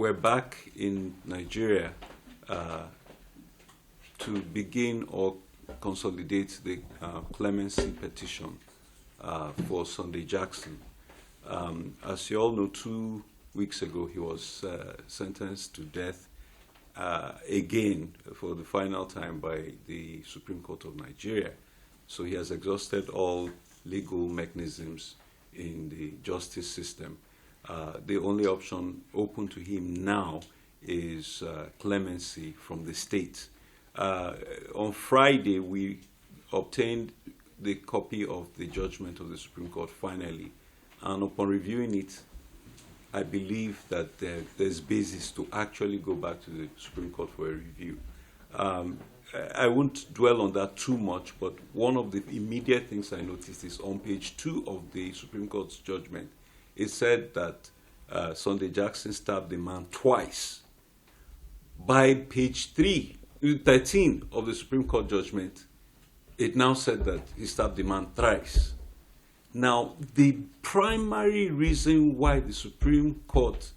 we're back in Nigeria to begin or consolidate the clemency petition for Sunday Jackson. As you all know, 2 weeks ago he was sentenced to death again for the final time by the Supreme Court of Nigeria. So he has exhausted all legal mechanisms in the justice system. The only option open to him now is clemency from the state. On Friday, we obtained the copy of the judgment of the Supreme Court finally, and upon reviewing it, I believe that there's basis to actually go back to the Supreme Court for a review. I won't dwell on that too much, but one of the immediate things I noticed is on page 2 of the Supreme Court's judgment, it said that Sunday Jackson stabbed the man twice. By page 13 of the Supreme Court judgment, it now said that he stabbed the man thrice. Now, the primary reason why the Supreme Court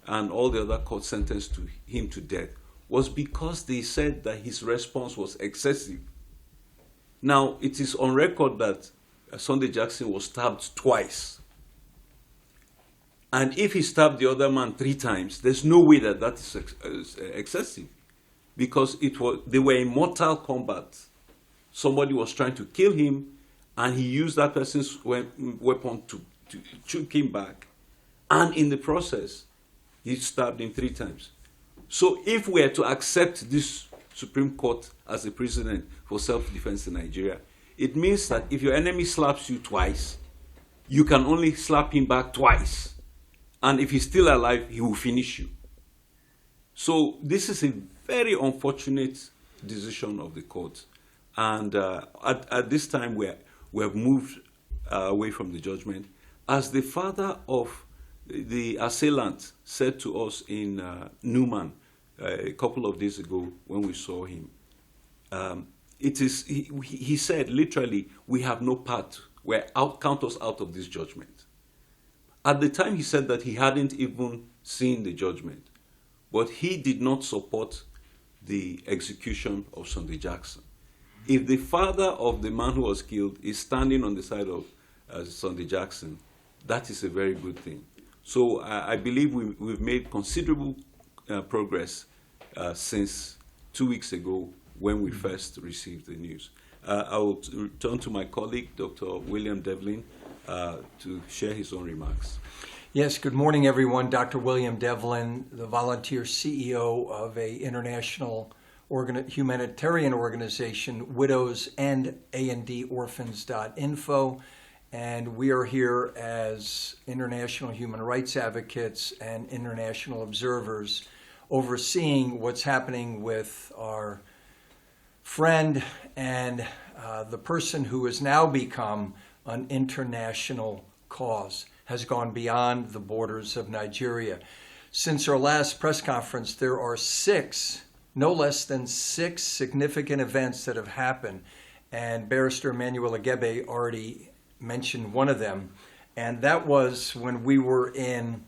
and all the other courts sentenced him to death was because they said that his response was excessive. Now, it is on record that Sunday Jackson was stabbed twice. And if he stabbed the other man 3 times, there's no way that that is excessive, because they were in mortal combat. Somebody was trying to kill him, and he used that person's weapon to choke him back. And in the process, he stabbed him 3 times. So if we are to accept this Supreme Court as a precedent for self-defense in Nigeria, it means that if your enemy slaps you twice, you can only slap him back twice. And if he's still alive, he will finish you. So this is a very unfortunate decision of the court. And at this time, we have moved away from the judgment. As the father of the assailant said to us in NUMAN a couple of days ago when we saw him, he said literally, we have no part, count us out of this judgment. At the time he said that he hadn't even seen the judgment, but he did not support the execution of Sunday Jackson. If the father of the man who was killed is standing on the side of Sunday Jackson, that is a very good thing. So I believe we've made considerable progress since 2 weeks ago when we first received the news. I will turn to my colleague, Dr. William Devlin, to share his own remarks. Yes, good morning, everyone. Dr. William Devlin, the volunteer CEO of a international humanitarian organization, Widows and AndOrphans.info. And we are here as international human rights advocates and international observers overseeing what's happening with our friend and the person who has now become an international cause, has gone beyond the borders of Nigeria. Since our last press conference, there are no less than 6 significant events that have happened. And Barrister Emmanuel Agebe already mentioned one of them. And that was when we were in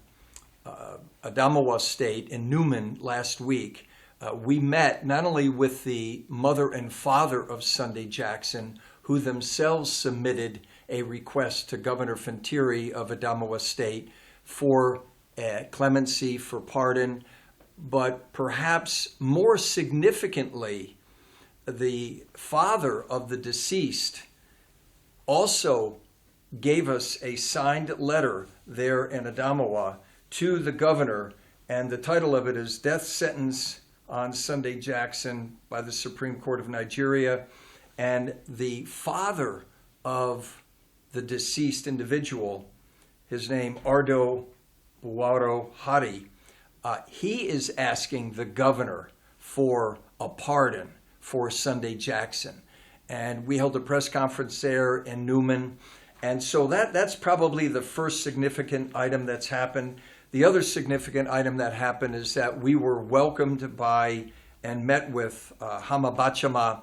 ADAMAWA State in NUMAN last week. We met not only with the mother and father of Sunday Jackson, who themselves submitted a request to Governor Fintiri of Adamawa State for clemency, for pardon, but perhaps more significantly, the father of the deceased also gave us a signed letter there in Adamawa to the governor, and the title of it is Death Sentence on Sunday Jackson by the Supreme Court of Nigeria. And the father of the deceased individual, his name Ardo Buwaro Hari, he is asking the governor for a pardon for Sunday Jackson. And we held a press conference there in NUMAN. And so that's probably the first significant item that's happened. The other significant item that happened is that we were welcomed by and met with Hamabachama,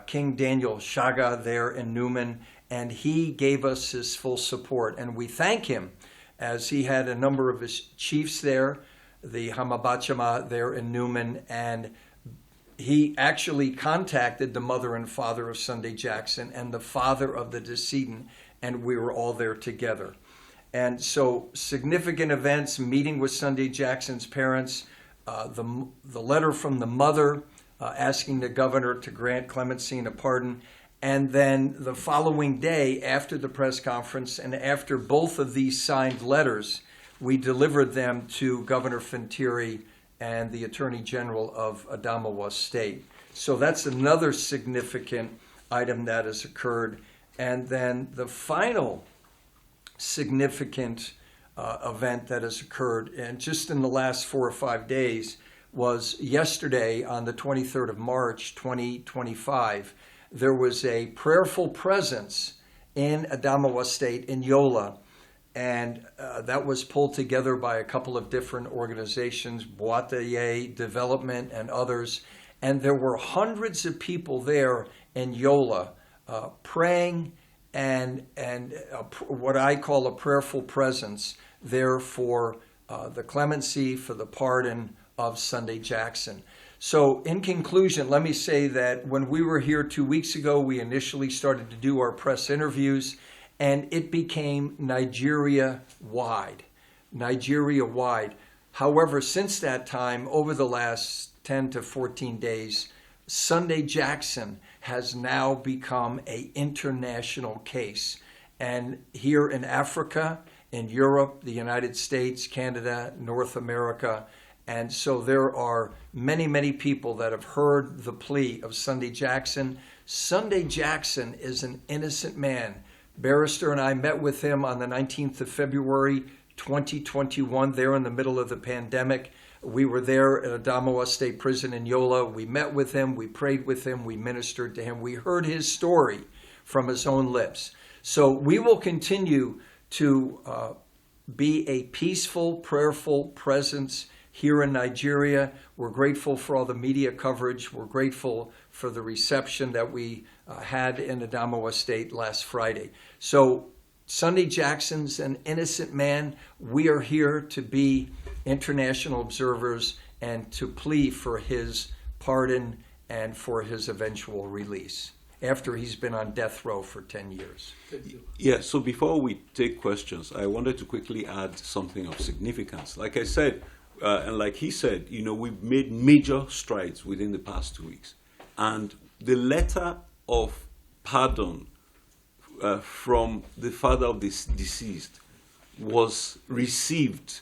King Daniel Shaga there in NUMAN, and he gave us his full support. And we thank him, as he had a number of his chiefs there, the Hamabachama there in Newman, and he actually contacted the mother and father of Sunday Jackson and the father of the decedent, and we were all there together. And so significant events, meeting with Sunday Jackson's parents, the letter from the mother asking the governor to grant clemency and a pardon, and then the following day after the press conference and after both of these signed letters, we delivered them to Governor Fintiri and the Attorney General of Adamawa State. So that's another significant item that has occurred. And then the final significant event that has occurred, and just in the last 4 or 5 days, was yesterday on the 23rd of March, 2025. There was a prayerful presence in Adamawa State, in Yola, and that was pulled together by a couple of different organizations, Boataye Development and others, and there were hundreds of people there in Yola praying and what I call a prayerful presence there for the clemency, for the pardon of Sunday Jackson. So in conclusion, let me say that when we were here 2 weeks ago, we initially started to do our press interviews, and it became Nigeria-wide. Nigeria-wide. However, since that time, over the last 10 to 14 days, Sunday Jackson has now become an international case. And here in Africa, in Europe, the United States, Canada, North America, and so there are many, many people that have heard the plea of Sunday Jackson. Sunday Jackson is an innocent man. Barrister and I met with him on the 19th of February, 2021, there in the middle of the pandemic. We were there at Adamawa State Prison in Yola. We met with him, we prayed with him, we ministered to him. We heard his story from his own lips. So we will continue to be a peaceful, prayerful presence here in Nigeria. We're grateful for all the media coverage. We're grateful for the reception that we had in Adamawa State last Friday. So Sunday Jackson's an innocent man. We are here to be international observers and to plead for his pardon and for his eventual release after he's been on death row for 10 years. Yeah, so before we take questions, I wanted to quickly add something of significance. Like I said, and like he said, you know, we've made major strides within the past 2 weeks. And the letter of pardon from the father of this deceased was received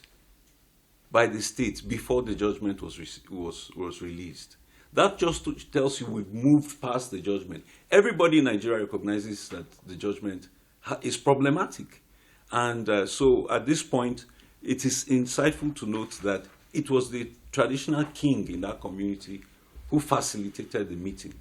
by the state before the judgment was released. That just tells you we've moved past the judgment. Everybody in Nigeria recognizes that the judgment is problematic. And so at this point, it is insightful to note that it was the traditional king in that community who facilitated the meeting.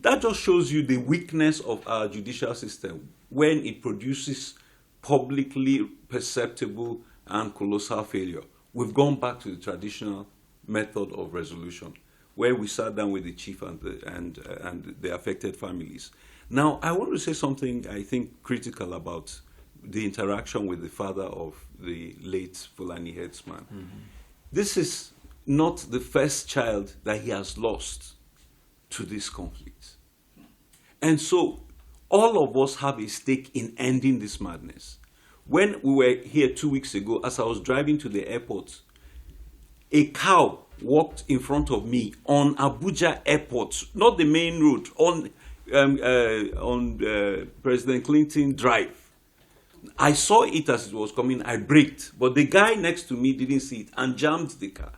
That just shows you the weakness of our judicial system when it produces publicly perceptible and colossal failure. We've gone back to the traditional method of resolution, where we sat down with the chief and the affected families. Now, I want to say something I think critical about the interaction with the father of the late Fulani herdsman. Mm-hmm. This is not the first child that he has lost to this conflict. And so all of us have a stake in ending this madness. When we were here 2 weeks ago, as I was driving to the airport, a cow walked in front of me on Abuja Airport, not the main road, on President Clinton Drive. I saw it as it was coming. I braked, but the guy next to me didn't see it and jammed the car,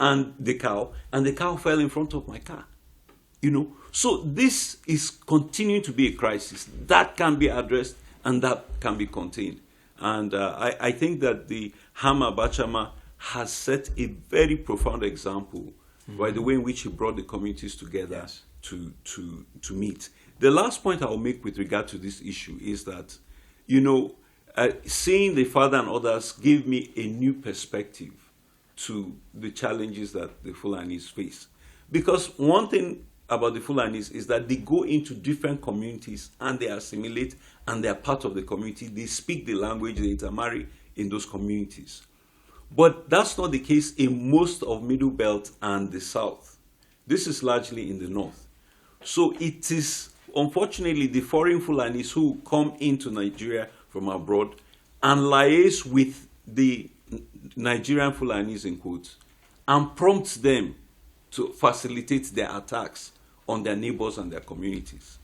and the cow fell in front of my car. You know, so this is continuing to be a crisis that can be addressed and that can be contained. And I think that the Hama Bachama has set a very profound example by the way in which he brought the communities together. Yes. to meet. The last point I will make with regard to this issue is that, you know, seeing the father and others gave me a new perspective to the challenges that the Fulanis face. Because one thing about the Fulanis is that they go into different communities and they assimilate and they are part of the community. They speak the language, they intermarry in those communities. But that's not the case in most of Middle Belt and the South. This is largely in the North. So it is, unfortunately, the foreign Fulanis who come into Nigeria from abroad and liaise with the Nigerian Fulanis, in quotes, and prompt them to facilitate their attacks on their neighbors and their communities.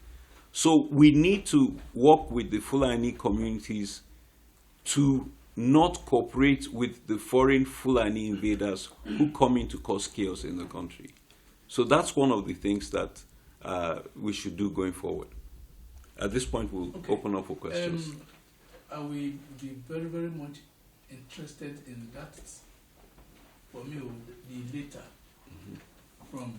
So we need to work with the Fulani communities to not cooperate with the foreign Fulani invaders who come in to cause chaos in the country. So that's one of the things that we should do going forward. At this point, we'll open up for questions. I will be very, very much interested in that. For me, the data from